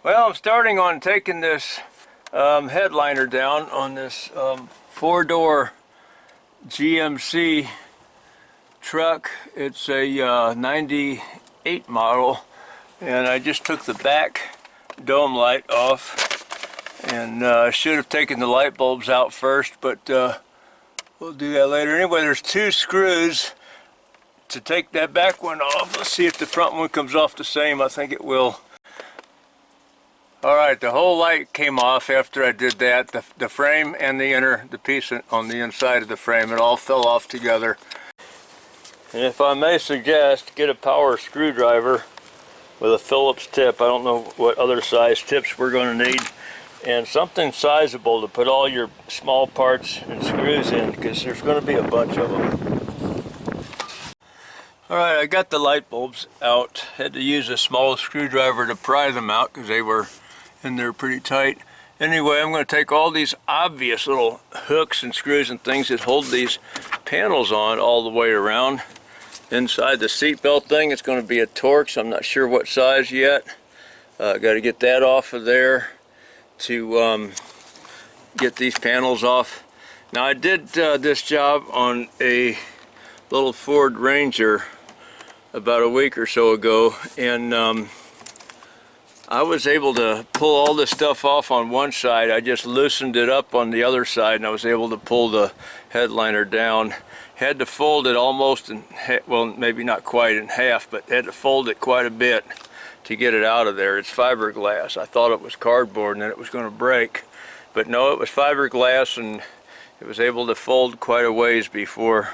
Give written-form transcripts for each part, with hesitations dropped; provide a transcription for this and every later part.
Well, I'm starting on taking this headliner down on this four-door GMC truck. It's a 98 model, and I just took the back dome light off, and I should have taken the light bulbs out first, but we'll do that later. Anyway, there's two screws to take that back one off. Let's see if the front one comes off the same. I think it will. Alright, the whole light came off after I did that. The frame and the piece on the inside of the frame, it all fell off together. And if I may suggest, get a power screwdriver with a Phillips tip. I don't know what other size tips we're going to need. And something sizable to put all your small parts and screws in, because there's going to be a bunch of them. Alright, I got the light bulbs out. Had to use a small screwdriver to pry them out because they were in there pretty tight. Anyway, I'm going to take all these obvious little hooks and screws and things that hold these panels on all the way around. Inside the seat belt thing, it's going to be a Torx. I'm not sure what size yet. Got to get that off of there to get these panels off. Now, I did this job on a little Ford Ranger about a week or so ago, and I was able to pull all this stuff off on one side. I just loosened it up on the other side, and I was able to pull the headliner down. Had to fold it almost in well, maybe not quite in half, but had to fold it quite a bit to get it out of there. It's fiberglass. I thought it was cardboard and that it was going to break, but no, it was fiberglass, and it was able to fold quite a ways before.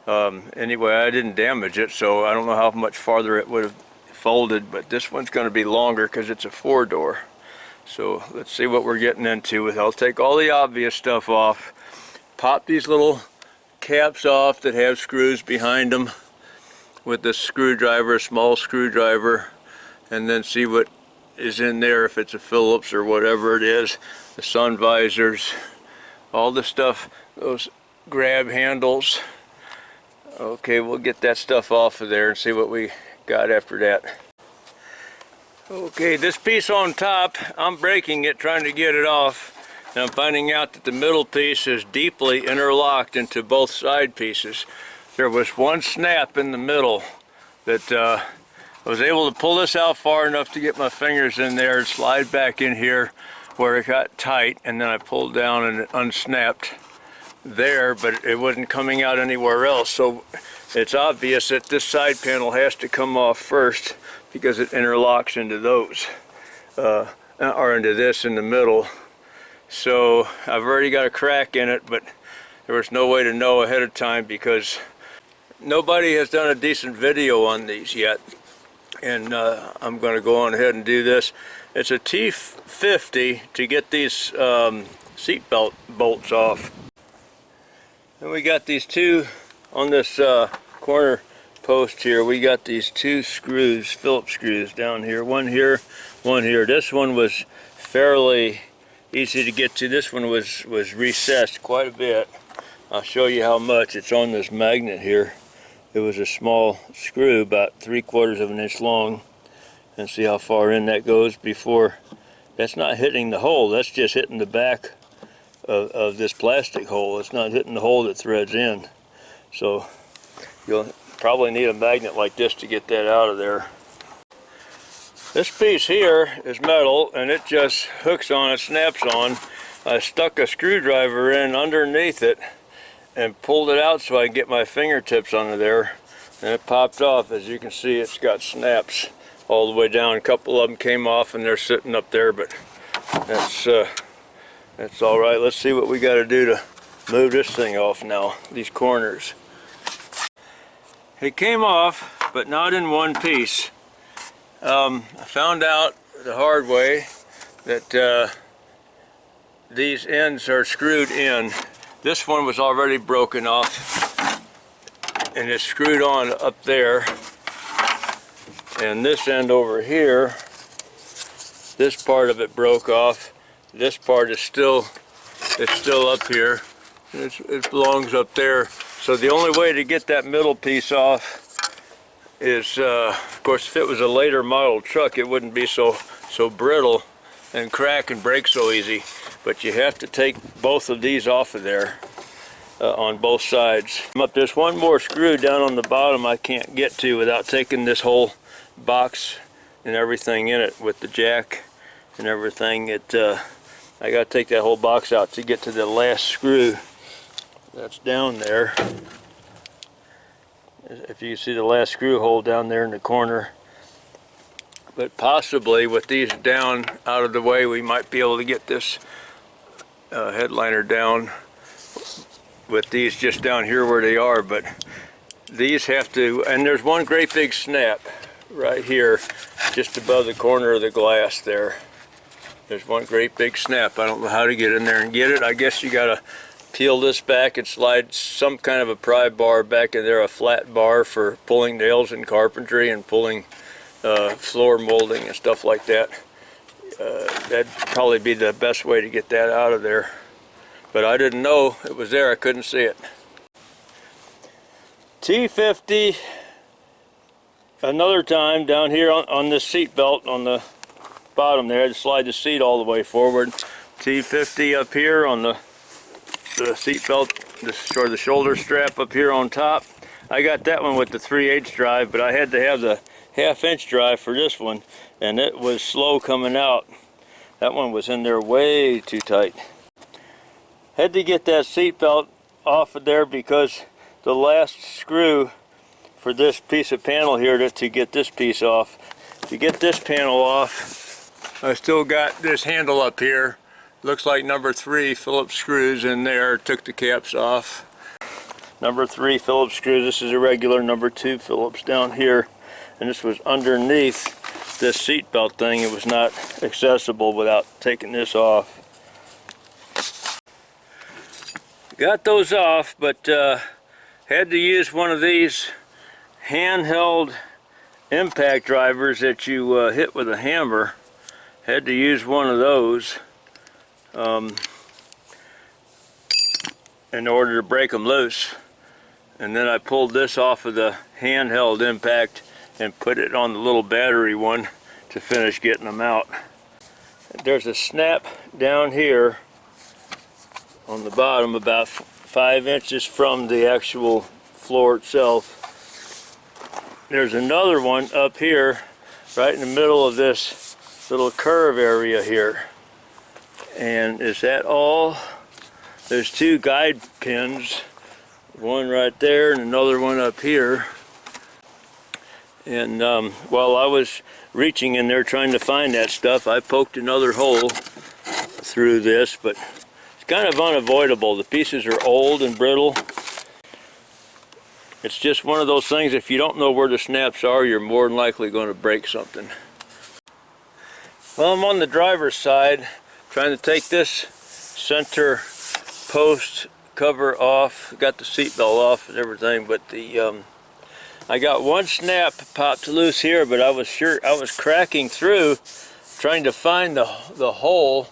Anyway, I didn't damage it, so I don't know how much farther it would have folded, but this one's going to be longer because it's a four-door. So let's see what we're getting into with. I'll take all the obvious stuff off, pop these little caps off that have screws behind them with this screwdriver, a small screwdriver, and then see what is in there, if it's a Phillips or whatever it is. The sun visors, all the stuff, those grab handles. Okay, we'll get that stuff off of there and see what we got after that. Okay, this piece on top, I'm breaking it, trying to get it off, and I'm finding out that the middle piece is deeply interlocked into both side pieces. There was one snap in the middle that I was able to pull this out far enough to get my fingers in there and slide back in here where it got tight, and then I pulled down and it unsnapped there, but it wasn't coming out anywhere else. So it's obvious that this side panel has to come off first because it interlocks into those, or into this in the middle. So I've already got a crack in it, but there was no way to know ahead of time because nobody has done a decent video on these yet. And I'm going to go on ahead and do this. It's a T50 to get these seat belt bolts off. And we got these two on this corner post here. We got these two screws, Phillips screws down here. One here, one here. This one was fairly easy to get to. This one was recessed quite a bit. I'll show you how much. It's on this magnet here. It was a small screw, about 3/4 of an inch long. And see how far in that goes before. That's not hitting the hole. That's just hitting the back of this plastic hole. It's not hitting the hole that threads in. So you'll probably need a magnet like this to get that out of there. This piece here is metal, and it just hooks on, it snaps on. I stuck a screwdriver in underneath it and pulled it out so I can get my fingertips under there, and it popped off. As you can see, it's got snaps all the way down. A couple of them came off and they're sitting up there, but that's all right. Let's see what we got to do to move this thing off now, these corners. It came off, but not in one piece. I found out the hard way that these ends are screwed in. This one was already broken off, and it's screwed on up there. And this end over here, this part of it broke off. This part is still up here. It belongs up there. So the only way to get that middle piece off is, of course, if it was a later model truck, it wouldn't be so brittle and crack and break so easy. But you have to take both of these off of there on both sides. There's one more screw down on the bottom I can't get to without taking this whole box and everything in it with the jack and everything. I got to take that whole box out to get to the last screw that's down there. If you see the last screw hole down there in the corner. But possibly with these down out of the way, we might be able to get this headliner down with these just down here where they are. But these have to, and there's one great big snap right here just above the corner of the glass there. There's one great big snap. I don't know how to get in there and get it. I guess you gotta peel this back and slide some kind of a pry bar back in there, a flat bar for pulling nails in carpentry and pulling floor molding and stuff like that. That'd probably be the best way to get that out of there. But I didn't know it was there. I couldn't see it. T50 another time down here on this seat belt on the bottom there. I just slide the seat all the way forward. T50 up here on the seat belt, or the shoulder strap up here on top. I got that one with the 3/8 drive, but I had to have the 1/2 inch drive for this one, and it was slow coming out. That one was in there way too tight. Had to get that seat belt off of there because the last screw for this piece of panel here to get this piece off. To get this panel off, I still got this handle up here. Looks like number 3 Phillips screws in there. Took the caps off. Number 3 Phillips screws. This is a regular number 2 Phillips down here. And this was underneath this seat belt thing. It was not accessible without taking this off. Got those off, but had to use one of these handheld impact drivers that you hit with a hammer. Had to use one of those in order to break them loose. And then I pulled this off of the handheld impact and put it on the little battery one to finish getting them out. There's a snap down here on the bottom about 5 inches from the actual floor itself. There's another one up here right in the middle of this little curve area here. And is that all? There's 2 guide pins, one right there and another one up here. And while I was reaching in there trying to find that stuff, I poked another hole through this, but it's kind of unavoidable. The pieces are old and brittle. It's just one of those things, if you don't know where the snaps are, you're more than likely going to break something. Well, I'm on the driver's side trying to take this center post cover off. Got the seat belt off and everything, but I got one snap popped loose here, but I was cracking through trying to find the hole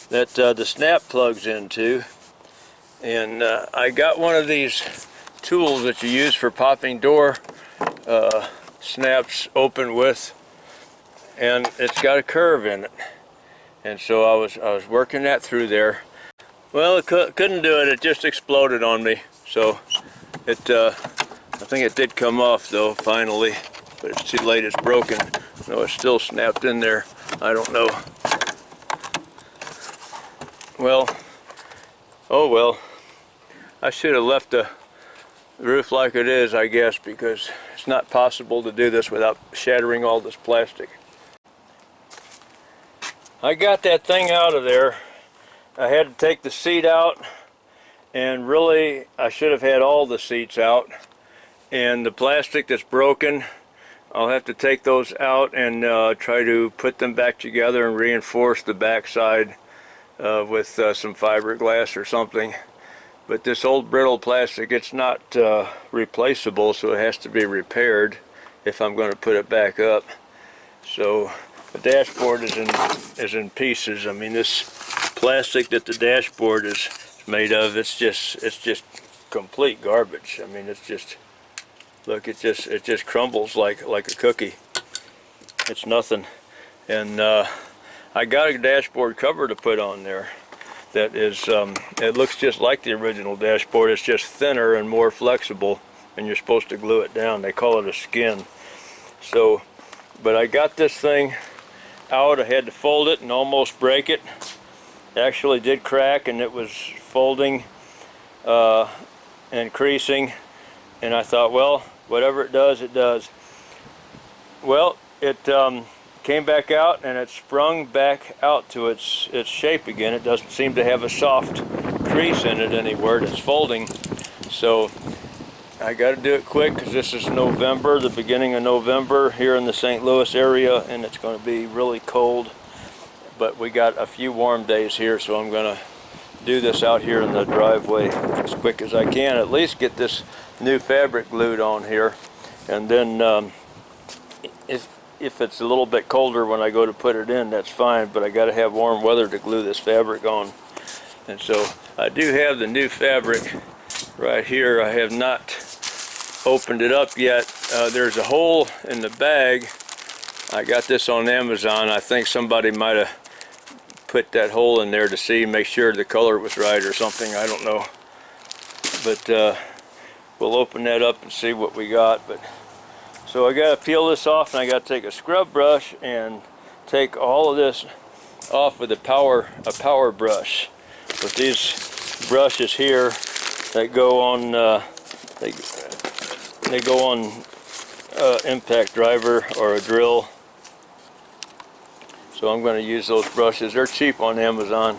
that the snap plugs into. And I got one of these tools that you use for popping door snaps open with, and it's got a curve in it. And so I was working that through there. Well, it couldn't do it. It just exploded on me. So I think it did come off though finally, but it's too late. It's broken. No, it's still snapped in there. I don't know. Well, oh well. I should have left the roof like it is, I guess, because it's not possible to do this without shattering all this plastic. I got that thing out of there. I had to take the seat out, and really I should have had all the seats out. And the plastic that's broken, I'll have to take those out and try to put them back together and reinforce the back side with some fiberglass or something. But this old brittle plastic, it's not replaceable, so it has to be repaired if I'm going to put it back up. So the dashboard is in pieces. I mean, this plastic that the dashboard is made of, it's just complete garbage. I mean, it's just Look, it just crumbles like a cookie. It's nothing. And I got a dashboard cover to put on there that is, it looks just like the original dashboard. It's just thinner and more flexible, and you're supposed to glue it down. They call it a skin. So, but I got this thing out. I had to fold it and almost break it. It actually did crack, and it was folding and creasing, and I thought, well, whatever it does, it does. Well, it came back out, and it sprung back out to its shape again. It doesn't seem to have a soft crease in it anywhere. It's folding. So I got to do it quick, because this is November, the beginning of November here in the St. Louis area, and it's going to be really cold. But we got a few warm days here, so I'm going to do this out here in the driveway as quick as I can. At least get this new fabric glued on here, and then if it's a little bit colder when I go to put it in, that's fine, but I got to have warm weather to glue this fabric on. And so I do have the new fabric right here. I have not opened it up yet. There's a hole in the bag. I got this on Amazon. I think somebody might have put that hole in there to see, make sure the color was right or something. I don't know. But we'll open that up and see what we got. But so I got to peel this off, and I got to take a scrub brush and take all of this off with a power brush. With these brushes here that go on they go on impact driver or a drill. So I'm going to use those brushes. They're cheap on Amazon.